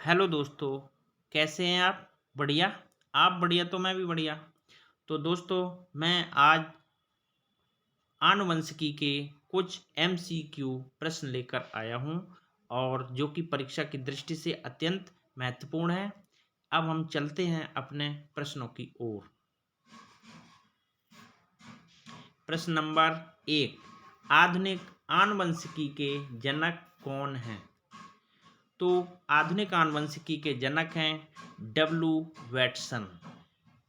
Hello दोस्तों, कैसे हैं आप? बढ़िया। आप बढ़िया तो मैं भी बढ़िया। तो दोस्तों, मैं आज आनुवंशिकी के कुछ एमसीक्यू प्रश्न लेकर आया हूं और जो कि परीक्षा की दृष्टि से अत्यंत महत्वपूर्ण है। अब हम चलते हैं अपने प्रश्नों की ओर। प्रश्न नंबर 1। आधुनिक आनुवंशिकी के जनक कौन हैं? तो आधुनिक आनुवंशिकी के जनक हैं डब्ल्यू वैटसन।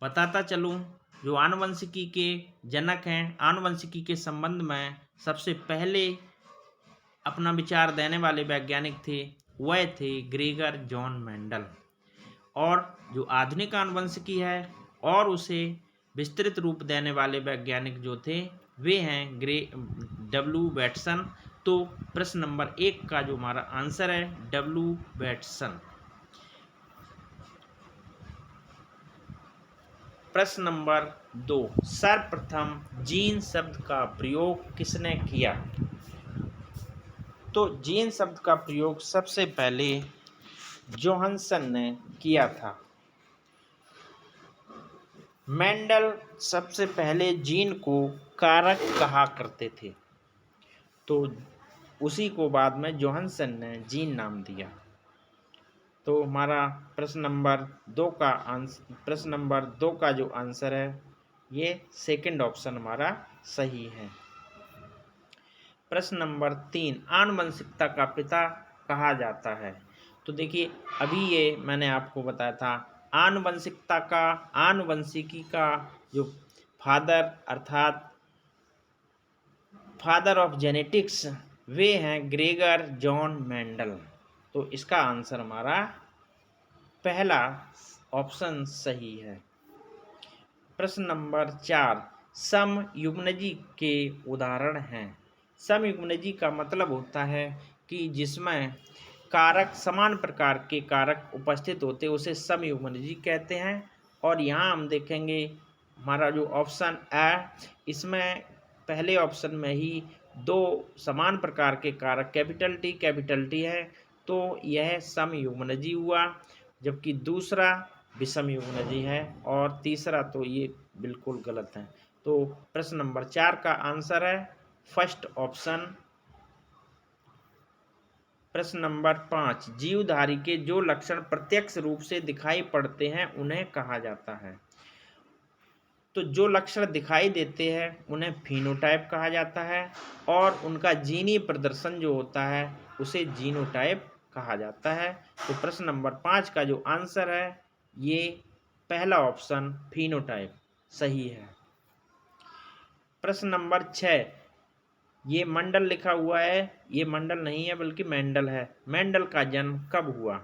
बताता चलूं, जो आनुवंशिकी के जनक हैं, आनुवंशिकी के संबंध में सबसे पहले अपना विचार देने वाले वैज्ञानिक थे, वह थे ग्रेगर जॉन मेंडल। और जो आधुनिक आनुवंशिकी है और उसे विस्तृत रूप देने वाले वैज्ञानिक जो थे, वे हैं डब्ल्यू वैटसन। तो प्रश्न नंबर 1 का जो हमारा आंसर है डब्ल्यू वैटसन। प्रश्न नंबर 2। सर्वप्रथम जीन शब्द का प्रयोग किसने किया? तो जीन शब्द का प्रयोग सबसे पहले जोहानसन ने किया था। मेंडल सबसे पहले जीन को कारक कहा करते थे, तो उसी को बाद में जोहानसन ने जीन नाम दिया। तो हमारा प्रश्न नंबर दो का जो आंसर है, ये सेकंड ऑप्शन हमारा सही है। प्रश्न नंबर 3। आनुवंशिकता का पिता कहा जाता है? तो देखिए, अभी ये मैंने आपको बताया था, आनुवंशिकी का जो फादर अर्थात फादर ऑफ जेनेटिक्स, वे हैं ग्रेगर जॉन मेंडल। तो इसका आंसर हमारा पहला ऑप्शन सही है। प्रश्न नंबर 4। समयुग्मनजी के उदाहरण हैं। समयुग्मनजी का मतलब होता है कि जिसमें कारक समान प्रकार के कारक उपस्थित होते, उसे समयुग्मनजी कहते हैं। और यहाँ हम देखेंगे हमारा जो ऑप्शन है, इसमें पहले ऑप्शन में ही दो समान प्रकार के कारक कैपिटल टी है, तो यह समयुग्मनजी हुआ। जबकि दूसरा विषमयुग्मनजी है और तीसरा तो ये बिल्कुल गलत है। तो प्रश्न नंबर 4 का आंसर है फर्स्ट ऑप्शन। प्रश्न नंबर 5। जीवधारी के जो लक्षण प्रत्यक्ष रूप से दिखाई पड़ते हैं उन्हें कहा जाता है? तो जो लक्षण दिखाई देते हैं उन्हें फिनोटाइप कहा जाता है और उनका जीनी प्रदर्शन जो होता है उसे जीनोटाइप कहा जाता है। तो प्रश्न नंबर 5 का जो आंसर है, ये पहला ऑप्शन फिनोटाइप सही है। प्रश्न नंबर 6। ये मंडल लिखा हुआ है, ये मंडल नहीं है बल्कि मेंडल है। मेंडल का जन्म कब हुआ?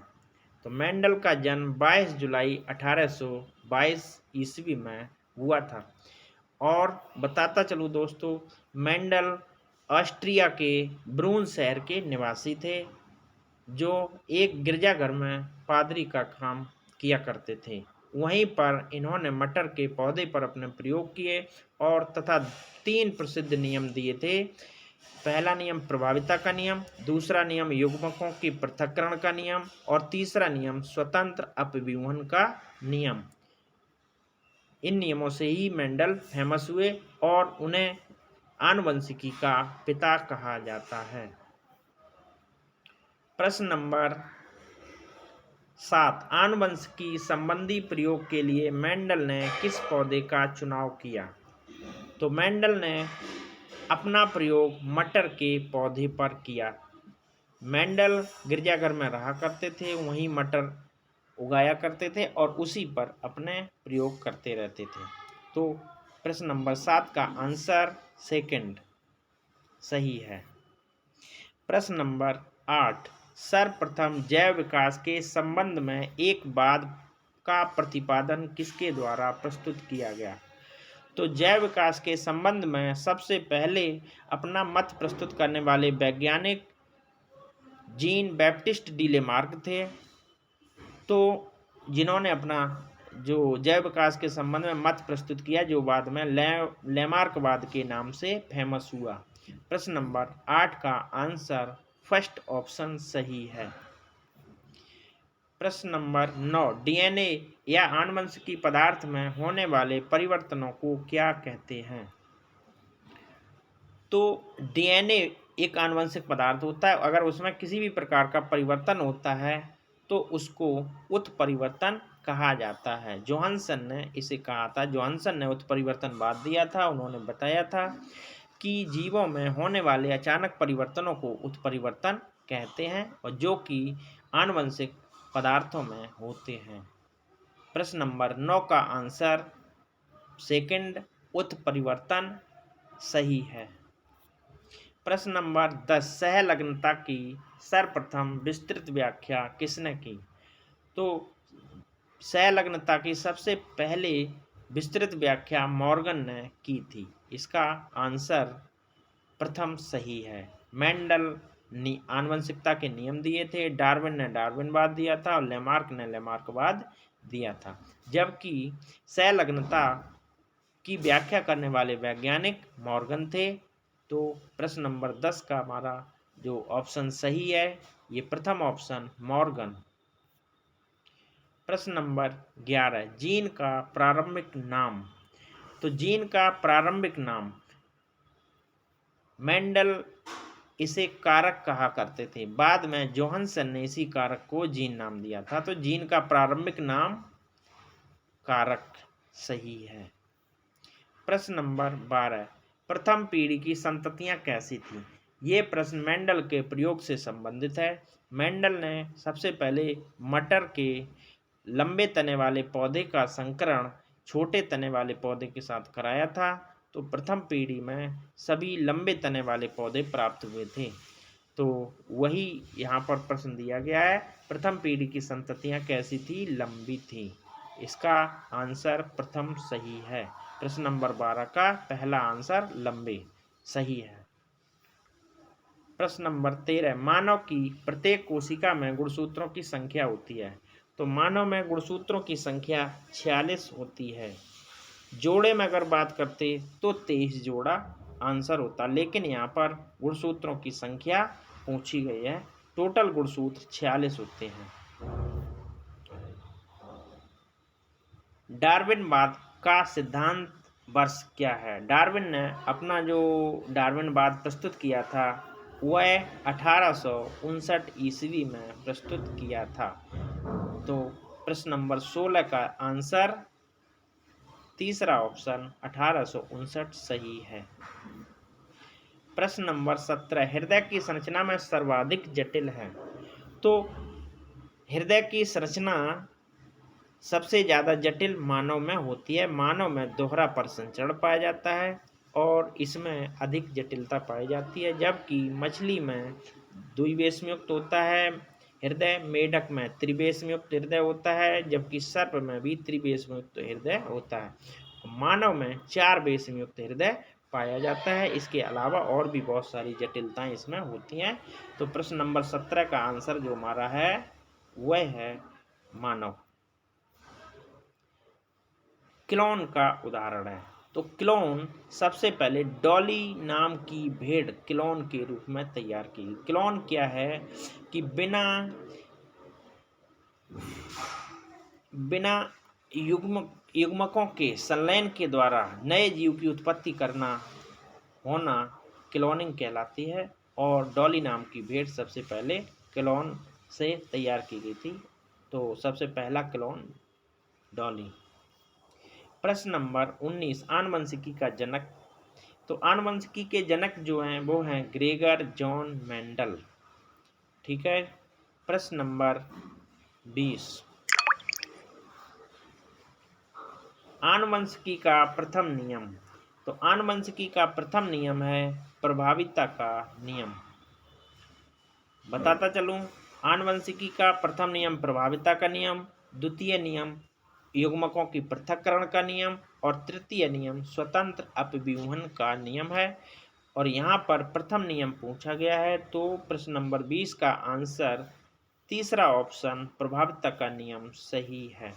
तो मेंडल का जन्म 22 जुलाई 1822 ईस्वी में हुआ था। और बताता चलूँ दोस्तों, मेंडल ऑस्ट्रिया के ब्रून शहर के निवासी थे, जो एक गिरजाघर में पादरी का काम किया करते थे। वहीं पर इन्होंने मटर के पौधे पर अपने प्रयोग किए और तथा 3 प्रसिद्ध नियम दिए थे। पहला नियम प्रभाविता का नियम, दूसरा नियम युग्मकों की पृथक्करण का नियम और तीसरा नियम स्वतंत्र अपव्यूहन का नियम। इन नियमों से ही मेंडल फेमस हुए और उन्हें आनुवंशिकी का पिता कहा जाता है। प्रश्न नंबर 7। आनुवंशिकी संबंधी प्रयोग के लिए मेंडल ने किस पौधे का चुनाव किया? तो मेंडल ने अपना प्रयोग मटर के पौधे पर किया। मेंडल गिरजाघर में रहा करते थे, वहीं मटर उगाया करते थे और उसी पर अपने प्रयोग करते रहते थे। तो प्रश्न नंबर 7 का आंसर सेकंड सही है। प्रश्न नंबर 8। सर्वप्रथम जैव विकास के संबंध में एक बात का प्रतिपादन किसके द्वारा प्रस्तुत किया गया? तो जैव विकास के संबंध में सबसे पहले अपना मत प्रस्तुत करने वाले वैज्ञानिक जीन बैप्टिस्ट डी लेमार्क थे, तो जिन्होंने अपना जो जैव विकास के संबंध में मत प्रस्तुत किया, जो बाद में लेमार्कवाद के नाम से फेमस हुआ। प्रश्न नंबर 8 का आंसर फर्स्ट ऑप्शन सही है। प्रश्न नंबर 9, डीएनए या आनुवंशिकी पदार्थ में होने वाले परिवर्तनों को क्या कहते हैं? तो डीएनए एक आनुवंशिक पदार्थ होता है, अगर उसमें किसी भी प्रकार का परिवर्तन होता है तो उसको उत्परिवर्तन कहा जाता है। जोहानसन ने इसे कहा था, जोहानसन ने उत्परिवर्तनवाद दिया था। उन्होंने बताया था कि जीवों में होने वाले अचानक परिवर्तनों को उत्परिवर्तन कहते हैं और जो कि आनुवंशिक पदार्थों में होते हैं। प्रश्न नंबर 9 का आंसर सेकंड उत्परिवर्तन सही है। प्रश्न नंबर 10, सहलग्नता की सर्वप्रथम विस्तृत व्याख्या किसने की? तो सहलग्नता की सबसे पहले विस्तृत व्याख्या मॉर्गन ने की थी। इसका आंसर प्रथम सही है। मेंडल ने आनुवंशिकता के नियम दिए थे, डार्विन ने डार्विनवाद दिया था और लेमार्क ने लेमार्कवाद दिया था। जबकि सहलग्नता की व्याख्या करने वाले वैज्ञानिक मॉर्गन थे। तो प्रश्न नंबर 10 का हमारा जो ऑप्शन सही है ये प्रथम ऑप्शन मॉर्गन। प्रश्न नंबर 11, जीन का प्रारंभिक नाम। तो जीन का प्रारंभिक नाम मेंडल इसे कारक कहा करते थे, बाद में जोहानसन ने इसी कारक को जीन नाम दिया था। तो जीन का प्रारंभिक नाम कारक सही है। प्रश्न नंबर 12, प्रथम पीढ़ी की संततियां कैसी थी? ये प्रश्न मेंडल के प्रयोग से संबंधित है। मेंडल ने सबसे पहले मटर के लंबे तने वाले पौधे का संकरण छोटे तने वाले पौधे के साथ कराया था। तो प्रथम पीढ़ी में सभी लंबे तने वाले पौधे प्राप्त हुए थे। तो वही यहाँ पर प्रश्न दिया गया है, प्रथम पीढ़ी की संततियां कैसी थी? लंबी थी। इसका आंसर प्रथम सही है। प्रश्न नंबर 12 का पहला आंसर लंबे सही है। प्रश्न नंबर 13, मानव की प्रत्येक कोशिका में गुणसूत्रों की संख्या होती है। तो मानव में गुणसूत्रों की संख्या 46 होती है। जोड़े में अगर बात करते तो 23 जोड़ा आंसर होता, लेकिन यहाँ पर गुणसूत्रों की संख्या पूछी गई है। टोटल गुणसूत्र 46 होते हैं। डार्विनवाद का सिद्धांत वर्ष क्या है? डार्विन ने अपना जो डार्विनवाद प्रस्तुत किया था वह 1859 ईस्वी में प्रस्तुत किया था। तो प्रश्न नंबर 16 का आंसर तीसरा ऑप्शन 1859 सही है। प्रश्न नंबर 17, हृदय की संरचना में सर्वाधिक जटिल है। तो हृदय की संरचना सबसे ज़्यादा जटिल मानव में होती है। मानव में दोहरा परिसंचरण पाया जाता है और इसमें अधिक जटिलता पाई जाती है, जबकि मछली में द्विबेशयुक्त होता है हृदय, मेढक में त्रिबेशयुक्त हृदय होता है, जबकि सर्प में भी त्रिबेशयुक्त हृदय होता है। मानव में 4 बेशयुक्त हृदय पाया जाता है। इसके अलावा और भी बहुत सारी जटिलताएं इसमें होती हैं। तो प्रश्न नंबर 17 का आंसर जो हमारा है वह है मानव। क्लोन का उदाहरण है। तो क्लोन सबसे पहले डॉली नाम की भेड़ क्लोन के रूप में तैयार की। क्लोन क्या है कि बिना युग्मकों के संलयन के द्वारा नए जीव की उत्पत्ति करना होना क्लोनिंग कहलाती है। और डॉली नाम की भेड़ सबसे पहले क्लोन से तैयार की गई थी। तो सबसे पहला क्लोन डॉली। प्रश्न नंबर 19, आनुवंशिकी का जनक। तो आनुवंशिकी के जनक जो हैं वो हैं ग्रेगर जॉन मेंडल। ठीक है। प्रश्न नंबर 20, आनुवंशिकी का प्रथम नियम। तो आनुवंशिकी का प्रथम नियम है प्रभाविता का नियम। बताता चलूं, आनुवंशिकी का प्रथम नियम प्रभाविता का नियम, द्वितीय नियम युग्मकों की पृथक्करण का नियम और तृतीय नियम स्वतंत्र अपव्यूहन का नियम है। और यहाँ पर प्रथम नियम पूछा गया है। तो प्रश्न नंबर 20 का आंसर तीसरा ऑप्शन प्रभाविता का नियम सही है।